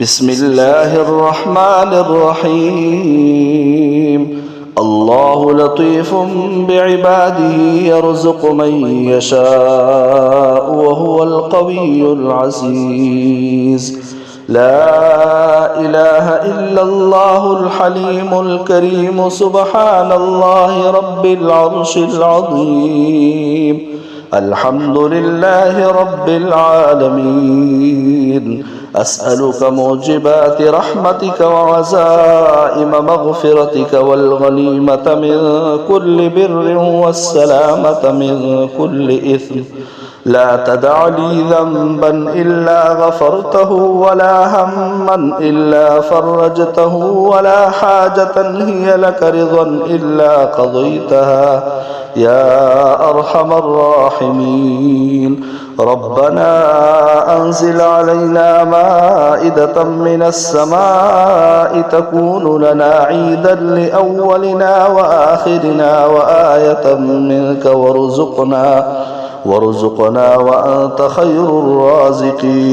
بسم الله الرحمن الرحيم الله لطيف بعباده يرزق من يشاء وهو القوي العزيز لا إله إلا الله الحليم الكريم سبحان الله رب العرش العظيم الحمد لله رب العالمين أسألك موجبات رحمتك وعزائم مغفرتك والغنيمة من كل بر والسلامة من كل إثم لا تدع لي ذنبا إلا غفرته ولا هما إلا فرجته ولا حاجة هي لك رضا إلا قضيتها يا أرحم الراحمين ربنا أنزل علينا مائدة من السماء تكون لنا عيدا لأولنا وآخرنا وآية منك وارزقنا وأنت خير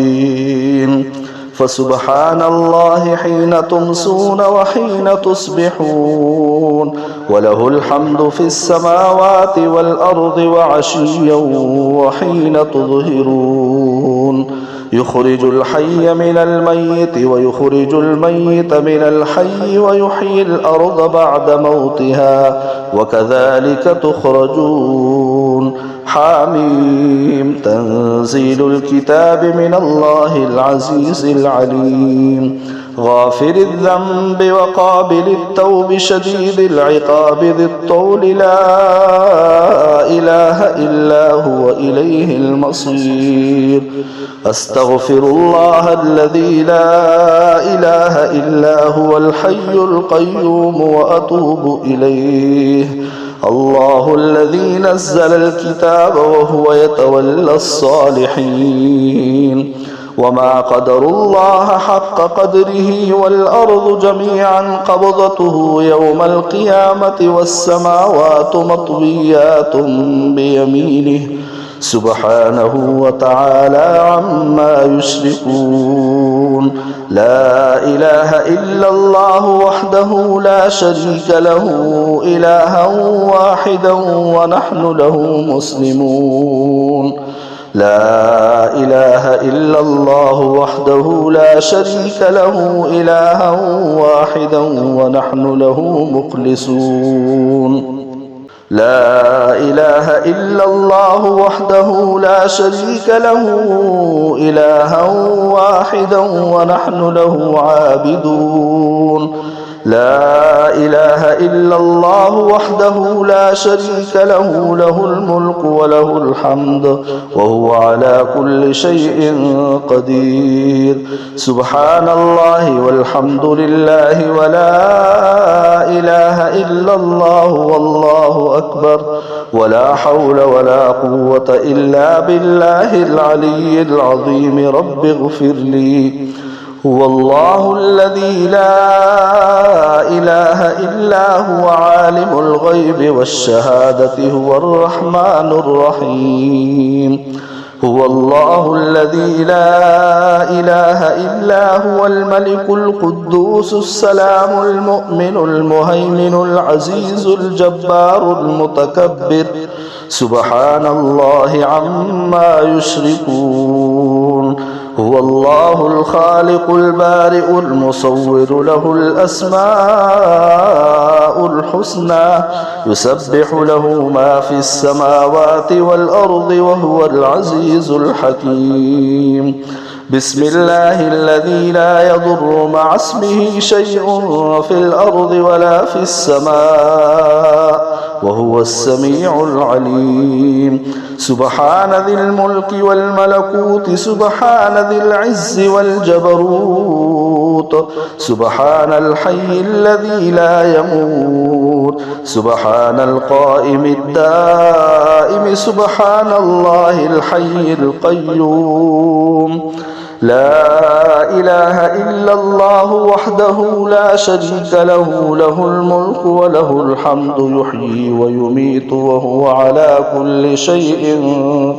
الرازقين فسبحان الله حين تمسون وحين تصبحون وله الحمد في السماوات والأرض وعشيا وحين تظهرون يخرج الحي من الميت ويخرج الميت من الحي ويحيي الأرض بعد موتها وكذلك تخرجون حاميم تنزيل الكتاب من الله العزيز العليم غافر الذنب وقابل التوب شديد العقاب ذي الطول لا إله إلا هو إليه المصير أستغفر الله الذي لا إله إلا هو الحي القيوم وأتوب إليه الله الذي نزل الكتاب وهو يتولى الصالحين وما قدر الله حق قدره والأرض جميعا قبضته يوم القيامة والسماوات مطويات بيمينه سبحانه وتعالى عما يشركون لا إله إلا الله وحده لا شريك له إلها واحدا ونحن له مسلمون لا إله إلا الله وحده لا شريك له إلها واحدا ونحن له مخلصون لا إله إلا الله وحده لا شريك له إلها واحدا ونحن له عابدون لا إله إلا الله وحده لا شريك له له الملك وله الحمد وهو على كل شيء قدير سبحان الله والحمد لله ولا إله إلا الله والله أكبر ولا حول ولا قوة إلا بالله العلي العظيم رب اغفر لي هو الله الذي لا إله إلا هو عالم الغيب والشهادة هو الرحمن الرحيم هو الله الذي لا إله إلا هو الملك القدوس السلام المؤمن المهيمن العزيز الجبار المتكبر سبحان الله عما يشركون هو الله الخالق البارئ المصور له الأسماء الحسنى يسبح له ما في السماوات والأرض وهو العزيز الحكيم بسم الله الذي لا يضر مع اسمه شيء في الأرض ولا في السماء وهو السميع العليم سبحان ذي الملك والملكوت سبحان ذي العز والجبروت سبحان الحي الذي لا يموت سبحان القائم الدائم سبحان الله الحي القيوم لا إله إلا الله وحده لا شريك له له الملك وله الحمد يحيي ويميت وهو على كل شيء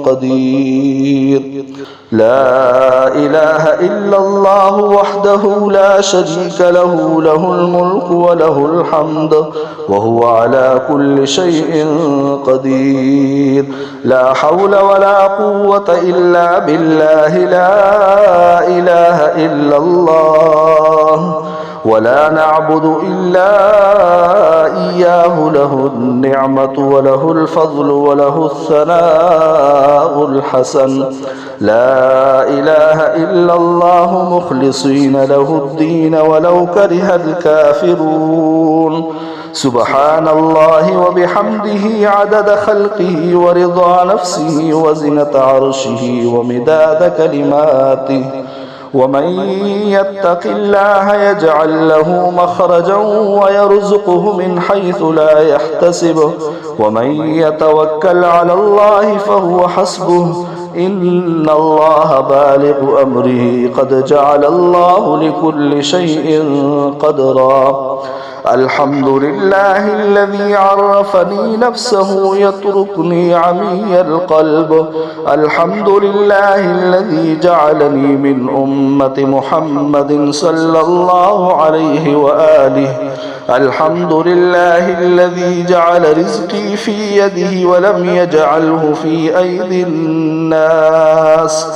قدير لا إله إلا الله وحده لا شريك له له الملك وله الحمد وهو على كل شيء قدير لا حول ولا قوة إلا بالله لا إله إلا الله ولا نعبد إلا إياه له النعمة وله الفضل وله الثناء الحسن لا إله إلا الله مخلصين له الدين ولو كره الكافرون سبحان الله وبحمده عدد خلقه ورضا نفسه وزنة عرشه ومداد كلماته ومن يتق الله يجعل له مخرجا ويرزقه من حيث لا يحتسب ومن يتوكل على الله فهو حسبه إن الله بالغ أمره قد جعل الله لكل شيء قدرا الحمد لله الذي عرفني نفسه يتركني عمي القلب الحمد لله الذي جعلني من أمة محمد صلى الله عليه وآله الحمد لله الذي جعل رزقي في يده ولم يجعله في أيدي الناس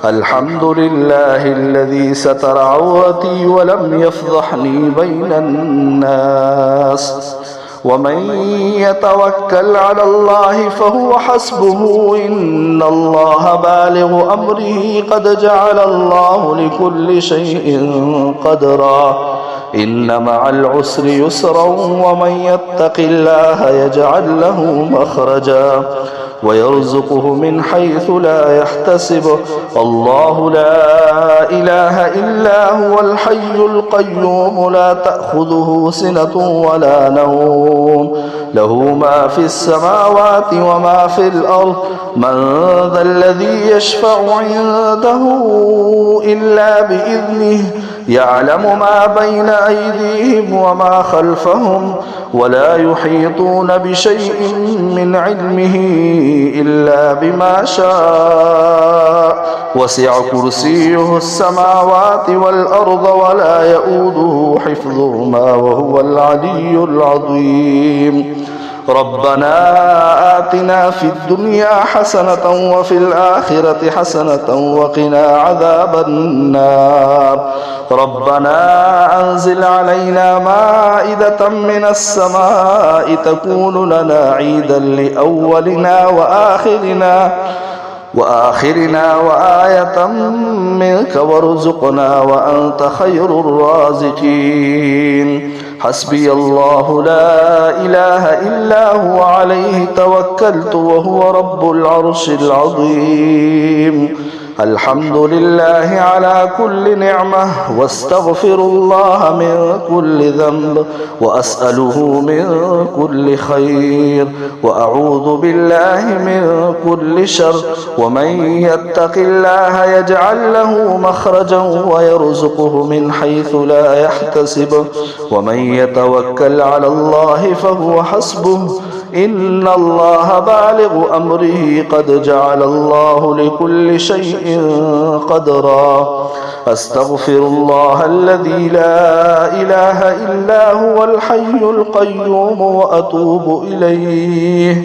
الحمد لله الذي ستر عورتي ولم يفضحني بين الناس ومن يتوكل على الله فهو حسبه إن الله بالغ أمره قد جعل الله لكل شيء قدرا إن مع العسر يسرا ومن يتق الله يجعل له مخرجا ويرزقه من حيث لا يحتسب الله لا إله إلا هو الحي القيوم لا تأخذه سنة ولا نوم له ما في السماوات وما في الأرض من ذا الذي يشفع عنده إلا بإذنه يعلم ما بين أيديهم وما خلفهم ولا يحيطون بشيء من علمه إلا بما شاء وسع كرسيه السماوات والأرض ولا يؤوده حفظهما وهو العلي العظيم ربنا آتنا في الدنيا حسنة وفي الآخرة حسنة وقنا عذاب النار ربنا أنزل علينا مائدة من السماء تكون لنا عيدا لأولنا وآخرنا وآية منك وارزقنا وأنت خير الرازقين حسبي الله لا إله إلا هو عليه توكلت وهو رب العرش العظيم الحمد لله على كل نعمة واستغفر الله من كل ذنب وأسأله من كل خير وأعوذ بالله من كل شر ومن يتق الله يجعل له مخرجا ويرزقه من حيث لا يحتسب ومن يتوكل على الله فهو حسبه إن الله بالغ أمره قد جعل الله لكل شيء قدرا أستغفر الله الذي لا إله إلا هو الحي القيوم وأتوب إليه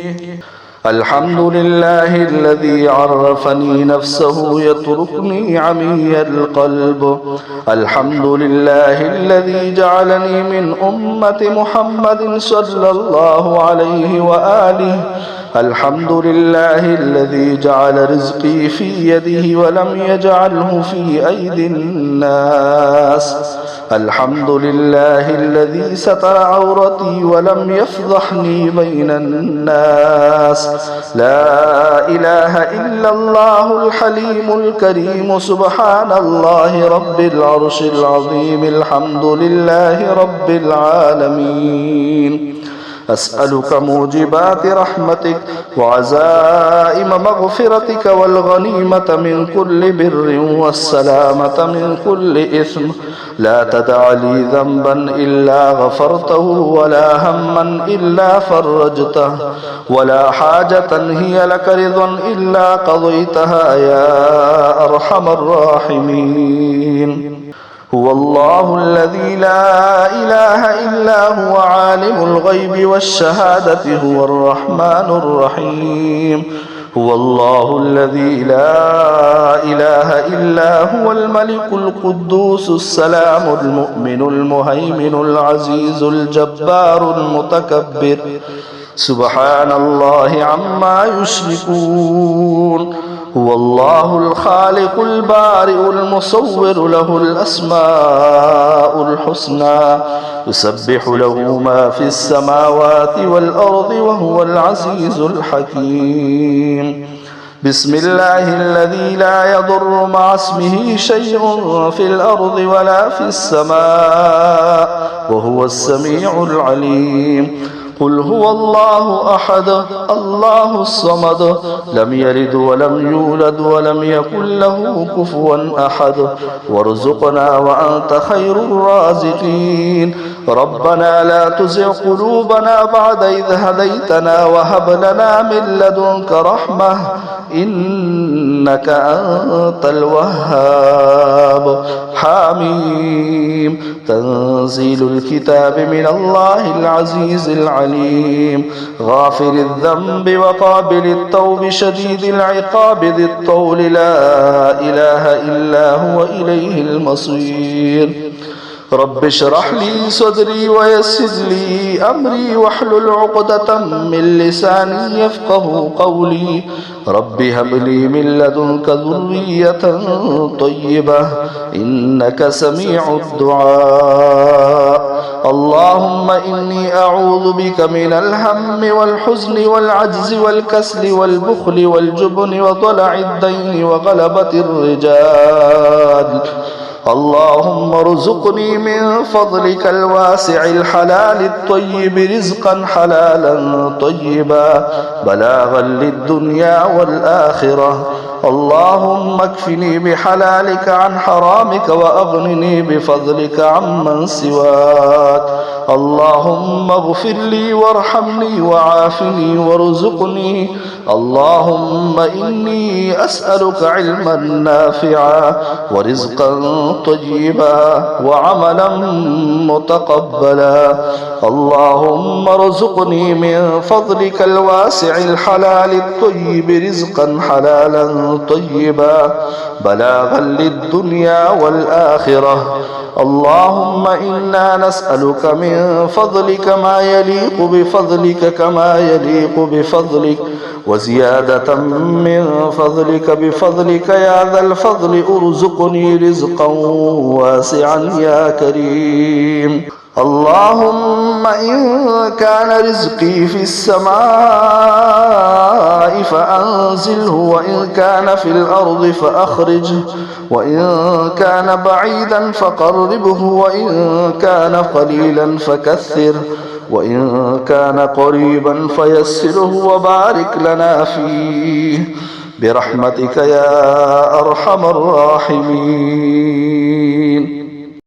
الحمد لله الذي عرفني نفسه يتركني عمي القلب الحمد لله الذي جعلني من أمة محمد صلى الله عليه وآله الحمد لله الذي جعل رزقي في يده ولم يجعله في أيدي الناس الحمد لله الذي ستر عورتي ولم يفضحني بين الناس لا إله إلا الله الحليم الكريم سبحان الله رب العرش العظيم الحمد لله رب العالمين أسألك موجبات رحمتك وعزائم مغفرتك والغنيمة من كل بر والسلامة من كل إثم. لا تدع لي ذنبا إلا غفرته ولا هما إلا فرجته ولا حاجة هي لك رضا إلا قضيتها يا أرحم الراحمين. هو الله الذي لا إله إلا هو عالم الغيب والشهادة هو الرحمن الرحيم. هو الله الذي لا إله إلا هو الملك القدوس السلام المؤمن المهيمن العزيز الجبار المتكبر. سبحان الله عما يشركون. هو الله الخالق البارئ المصور له الأسماء الحسنى يسبح له ما في السماوات والأرض وهو العزيز الحكيم. بسم الله الذي لا يضر مع اسمه شيء في الأرض ولا في السماء وهو السميع العليم. قل هو الله أحد الله الصمد لم يلد ولم يولد ولم يكن له كفوا أحد. وارزقنا وأنت خير الرازقين. ربنا لا تزغ قلوبنا بعد إذ هديتنا وهب لنا من لدنك رحمة إنك أنت الوهاب. حميم. تنزيل الكتاب من الله العزيز العليم. غافر الذنب وقابل التوب شديد العقاب ذي الطول لا إله إلا هو إليه المصير. رب اشرح لي صدري ويسر لي أمري واحلل عقدة من لساني يفقه قولي. رب هب لي من لدنك ذرية طيبة إنك سميع الدعاء. اللهم إني أعوذ بك من الهم والحزن والعجز والكسل والبخل والجبن وضلع الدين وغلبة الرجال. اللهم ارزقني من فضلك الواسع الحلال الطيب رزقا حلالا طيبا بلاغا للدنيا والآخرة. اللهم اكفني بحلالك عن حرامك وأغنني بفضلك عمن سواك. اللهم اغفر لي وارحمني وعافني وارزقني. اللهم إني أسألك علما نافعا ورزقا طيبا وعملا متقبلا. اللهم ارزقني من فضلك الواسع الحلال الطيب رزقا حلالا طيبا بلاغا للدنيا والآخرة. اللهم إنا نسألك من فضلك ما يليق بفضلك كما يليق بفضلك وزيادة من فضلك بفضلك يا ذا الفضل. ارزقني رزقا واسعا يا كريم. اللهم إن كان رزقي في السماء فأنزله وإن كان في الأرض فأخرجه وإن كان بعيدا فقربه وإن كان قليلا فكثره وإن كان قريبا فيسره وبارك لنا فيه برحمتك يا أرحم الراحمين.